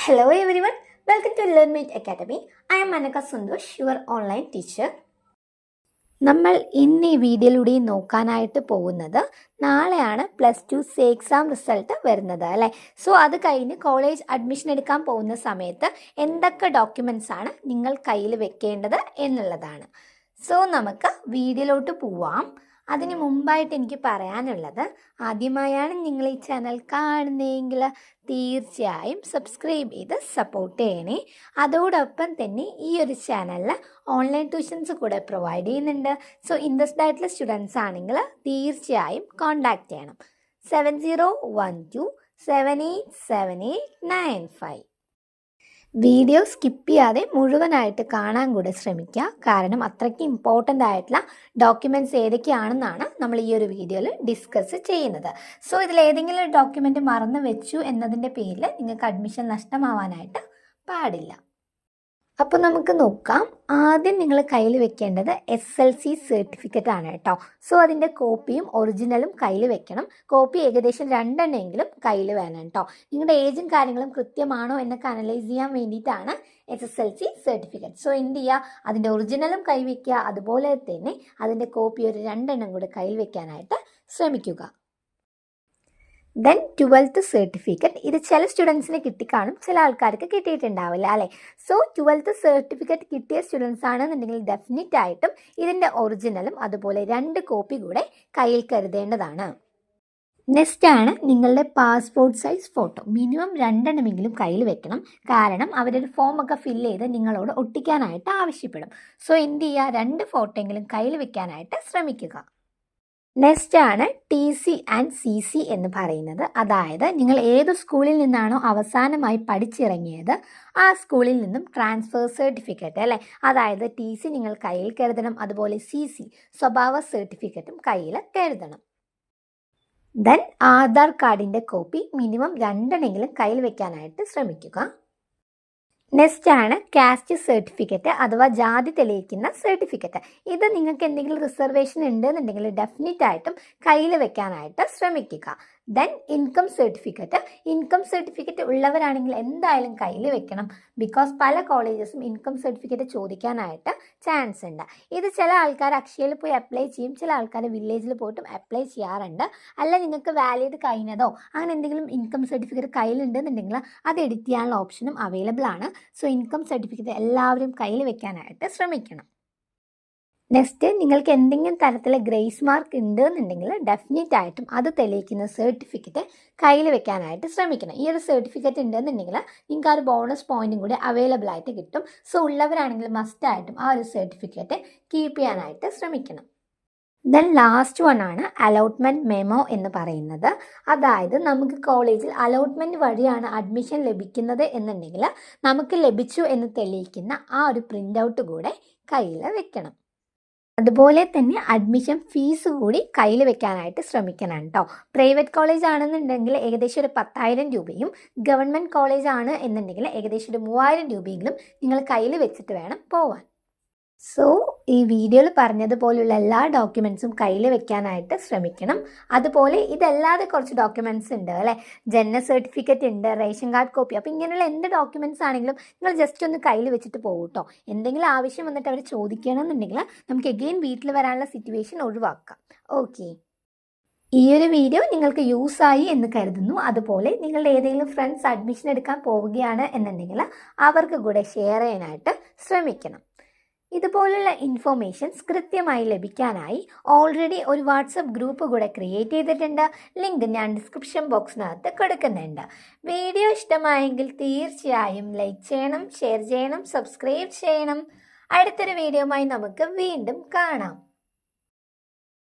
Hello everyone, welcome to LearnMate Academy. I am Manaka Sundosh, your online teacher. നമ്മൾ ഇന്ന് ഈ വീഡിയോയിലൂടെ നോക്കാനായിട്ട് പോകുന്നത് നാളെയാണ് +2 സേ എക്സാം റിസൾട്ട് വരുന്നത് അല്ലേ. സോ അത് കഴിഞ്ഞ് കോളേജ് അഡ്മിഷൻ എടുക്കാൻ പോകുന്ന സമയത്ത് എന്തൊക്കെ ഡോക്യുമെൻറ്റ്സ് ആണ് നിങ്ങൾ കയ്യിൽ വെക്കേണ്ടത് എന്നുള്ളതാണ്. സോ നമുക്ക് വീഡിയോയിലോട്ട് പോവാം. അതിന് മുമ്പായിട്ട് എനിക്ക് പറയാനുള്ളത്, ആദ്യമായാണ് നിങ്ങൾ ഈ ചാനൽ കാണുന്നതെങ്കിൽ തീർച്ചയായും സബ്സ്ക്രൈബ് ചെയ്ത് സപ്പോർട്ട് ചെയ്യണേ. അതോടൊപ്പം തന്നെ ഈ ഒരു ചാനലിൽ ഓൺലൈൻ ട്യൂഷൻസ് കൂടെ പ്രൊവൈഡ് ചെയ്യുന്നുണ്ട്. സോ ഇൻട്രസ്റ്റഡ് ആയിട്ടുള്ള സ്റ്റുഡൻസ് ആണെങ്കിൽ തീർച്ചയായും കോൺടാക്റ്റ് ചെയ്യണം. 7012787895. വീഡിയോ സ്കിപ്പ് ചെയ്യാതെ മുഴുവനായിട്ട് കാണാൻ കൂടെ ശ്രമിക്കുക. കാരണം അത്രയ്ക്ക് ഇമ്പോർട്ടൻ്റ് ആയിട്ടുള്ള ഡോക്യുമെൻറ്റ്സ് ഏതൊക്കെയാണെന്നാണ് നമ്മൾ ഈ ഒരു വീഡിയോയിൽ ഡിസ്കസ് ചെയ്യുന്നത്. സോ ഇതിലേതെങ്കിലും ഒരു ഡോക്യുമെൻ്റ് മറന്നു വെച്ചു എന്നതിൻ്റെ പേരിൽ നിങ്ങൾക്ക് അഡ്മിഷൻ നഷ്ടമാവാനായിട്ട് പാടില്ല. അപ്പോൾ നമുക്ക് നോക്കാം. ആദ്യം നിങ്ങൾ കയ്യിൽ വെക്കേണ്ടത് SLC സർട്ടിഫിക്കറ്റ് ആണ് കേട്ടോ. സോ അതിൻ്റെ കോപ്പിയും ഒറിജിനലും കയ്യിൽ വെക്കണം. കോപ്പി ഏകദേശം 2 എണ്ണമെങ്കിലും കയ്യിൽ വേണം കേട്ടോ. നിങ്ങളുടെ ഏജും കാര്യങ്ങളും കൃത്യമാണോ എന്നൊക്കെ അനലൈസ് ചെയ്യാൻ വേണ്ടിയിട്ടാണ് SSLC സർട്ടിഫിക്കറ്റ്. സോ എന്ത് ചെയ്യുക, അതിൻ്റെ ഒറിജിനലും കൈവയ്ക്കുക, അതുപോലെ തന്നെ അതിൻ്റെ കോപ്പി ഒരു 2 എണ്ണം കൂടെ കയ്യിൽ വെക്കാനായിട്ട് ശ്രമിക്കുക. Then 12th certificate. ഇത് ചില സ്റ്റുഡൻസിന് കിട്ടിക്കാണും, ചില ആൾക്കാർക്ക് കിട്ടിയിട്ടുണ്ടാവില്ല അല്ലേ. സോ 12th സർട്ടിഫിക്കറ്റ് കിട്ടിയ സ്റ്റുഡൻസ് ആണെന്നുണ്ടെങ്കിൽ ഡെഫിനറ്റ് ആയിട്ടും ഇതിൻ്റെ ഒറിജിനലും അതുപോലെ 2 കോപ്പി കൂടെ കയ്യിൽ കരുതേണ്ടതാണ്. നെക്സ്റ്റ് ആണ് നിങ്ങളുടെ പാസ്പോർട്ട് സൈസ് ഫോട്ടോ. മിനിമം 2 എണ്ണമെങ്കിലും കയ്യിൽ വെക്കണം. കാരണം അവരൊരു ഫോമൊക്കെ ഫില്ല് ചെയ്ത് നിങ്ങളോട് ഒട്ടിക്കാനായിട്ട് ആവശ്യപ്പെടും. സോ എന്ത് ചെയ്യുക, 2 ഫോട്ടോ എങ്കിലും കയ്യിൽ വെക്കാനായിട്ട് ശ്രമിക്കുക. നെക്സ്റ്റ് ആണ് TC ആൻഡ് CC എന്ന് പറയുന്നത്. അതായത് നിങ്ങൾ ഏത് സ്കൂളിൽ നിന്നാണോ അവസാനമായി പഠിച്ചിറങ്ങിയത് ആ സ്കൂളിൽ നിന്നും ട്രാൻസ്ഫർ സർട്ടിഫിക്കറ്റ് അല്ലേ. അതായത് TC നിങ്ങൾ കയ്യിൽ കരുതണം, അതുപോലെ CC സ്വഭാവ സർട്ടിഫിക്കറ്റും കയ്യിൽ കരുതണം. ദെൻ ആധാർ കാർഡിൻ്റെ കോപ്പി മിനിമം 2 എണ്ണമെങ്കിലും കയ്യിൽ വെക്കാനായിട്ട് ശ്രമിക്കുക. നെക്സ്റ്റ് ആണ് കാസ്റ്റ് സർട്ടിഫിക്കറ്റ് അഥവാ ജാതി തെളിയിക്കുന്ന സർട്ടിഫിക്കറ്റ്. ഇത് നിങ്ങൾക്ക് എന്തെങ്കിലും റിസർവേഷൻ ഉണ്ടെന്നുണ്ടെങ്കിൽ ഡെഫിനറ്റ് ആയിട്ടും കയ്യിൽ വെക്കാനായിട്ട് ശ്രമിക്കുക. Then income certificate. Income certificate ഉള്ളവരാണെങ്കിൽ എന്തായാലും കയ്യിൽ വെക്കണം. ബിക്കോസ് പല കോളേജസും ഇൻകം സർട്ടിഫിക്കറ്റ് ചോദിക്കാനായിട്ട് ചാൻസ് ഉണ്ട്. ഇത് ചില ആൾക്കാർ അക്ഷയയിൽ പോയി അപ്ലൈ ചെയ്യും, ചില ആൾക്കാർ വില്ലേജിൽ പോയിട്ടും അപ്ലൈ ചെയ്യാറുണ്ട്. അല്ല നിങ്ങൾക്ക് വാലിഡ് കഴിഞ്ഞതോ അങ്ങനെ എന്തെങ്കിലും ഇൻകം സർട്ടിഫിക്കറ്റ് കയ്യിലുണ്ടെന്നുണ്ടെങ്കിൽ അത് എഡിറ്റ് ചെയ്യാനുള്ള ഓപ്ഷനും അവൈലബിൾ ആണ്. സോ ഇൻകം സർട്ടിഫിക്കറ്റ് എല്ലാവരും കയ്യിൽ വെക്കാനായിട്ട് ശ്രമിക്കണം. നെക്സ്റ്റ്, നിങ്ങൾക്ക് എന്തെങ്കിലും തരത്തിലെ ഗ്രേസ് മാർക്ക് ഉണ്ട് എന്നുണ്ടെങ്കിൽ ഡെഫിനറ്റ് ആയിട്ടും അത് തെളിയിക്കുന്ന സർട്ടിഫിക്കറ്റ് കയ്യിൽ വെക്കാനായിട്ട് ശ്രമിക്കണം. ഈ ഒരു സർട്ടിഫിക്കറ്റ് ഉണ്ടെന്നുണ്ടെങ്കിൽ നിങ്ങൾക്ക് ആ ഒരു ബോണസ് പോയിന്റും കൂടി അവൈലബിൾ ആയിട്ട് കിട്ടും. സോ ഉള്ളവരാണെങ്കിൽ മസ്റ്റായിട്ടും ആ ഒരു സർട്ടിഫിക്കറ്റ് കീപ്പ് ചെയ്യാനായിട്ട് ശ്രമിക്കണം. ദെൻ ലാസ്റ്റ് വൺ ആണ് അലോട്ട്മെൻറ്റ് മെമോ എന്ന് പറയുന്നത്. അതായത് നമുക്ക് കോളേജിൽ അലോട്ട്മെൻറ്റ് വഴിയാണ് അഡ്മിഷൻ ലഭിക്കുന്നത് എന്നുണ്ടെങ്കിൽ നമുക്ക് ലഭിച്ചു എന്ന് തെളിയിക്കുന്ന ആ ഒരു പ്രിൻ്റ് ഔട്ട് കൂടെ കയ്യിൽ വെക്കണം. അതുപോലെ തന്നെ അഡ്മിഷൻ ഫീസ് കൂടി കയ്യിൽ വെക്കാനായിട്ട് ശ്രമിക്കണം കേട്ടോ. പ്രൈവറ്റ് കോളേജ് ആണെന്നുണ്ടെങ്കിൽ ഏകദേശം ഒരു 10,000 രൂപയും ഗവൺമെൻറ് കോളേജ് ആണ് എന്നുണ്ടെങ്കിൽ ഏകദേശം ഒരു 3,000 രൂപയെങ്കിലും നിങ്ങൾ കയ്യിൽ വെച്ചിട്ട് വേണം പോവാൻ. സോ ഈ വീഡിയോയിൽ പറഞ്ഞതുപോലുള്ള എല്ലാ ഡോക്യുമെൻറ്റ്സും കയ്യിൽ വെക്കാനായിട്ട് ശ്രമിക്കണം. അതുപോലെ ഇതല്ലാതെ കുറച്ച് ഡോക്യുമെൻറ്റ്സ് ഉണ്ട് അല്ലേ. ജനന സർട്ടിഫിക്കറ്റ് ഉണ്ട്, റേഷൻ കാർഡ് കോപ്പി. അപ്പോൾ ഇങ്ങനെയുള്ള എന്ത് ഡോക്യുമെൻറ്റ്സ് ആണെങ്കിലും നിങ്ങൾ ജസ്റ്റ് ഒന്ന് കയ്യിൽ വെച്ചിട്ട് പോകും കേട്ടോ. എന്തെങ്കിലും ആവശ്യം വന്നിട്ട് അവർ ചോദിക്കണമെന്നുണ്ടെങ്കിൽ നമുക്ക് എഗെയിൻ വീട്ടിൽ വരാനുള്ള സിറ്റുവേഷൻ ഒഴിവാക്കാം. ഓക്കെ, ഈ ഒരു വീഡിയോ നിങ്ങൾക്ക് യൂസായി എന്ന് കരുതുന്നു. അതുപോലെ നിങ്ങളുടെ ഏതെങ്കിലും ഫ്രണ്ട്സ് അഡ്മിഷൻ എടുക്കാൻ പോവുകയാണ് എന്നുണ്ടെങ്കിൽ അവർക്ക് കൂടെ ഷെയർ ചെയ്യാനായിട്ട് ശ്രമിക്കണം. ഇതുപോലുള്ള ഇൻഫോർമേഷൻസ് കൃത്യമായി ലഭിക്കാനായി ഓൾറെഡി ഒരു വാട്സപ്പ് ഗ്രൂപ്പ് കൂടെ ക്രിയേറ്റ് ചെയ്തിട്ടുണ്ട്. ലിങ്ക് ഞാൻ ഡിസ്ക്രിപ്ഷൻ ബോക്സിനകത്ത് കൊടുക്കുന്നുണ്ട്. വീഡിയോ ഇഷ്ടമായെങ്കിൽ തീർച്ചയായും ലൈക്ക് ചെയ്യണം, ഷെയർ ചെയ്യണം, സബ്സ്ക്രൈബ് ചെയ്യണം. അടുത്തൊരു വീഡിയോയുമായി നമുക്ക് വീണ്ടും കാണാം.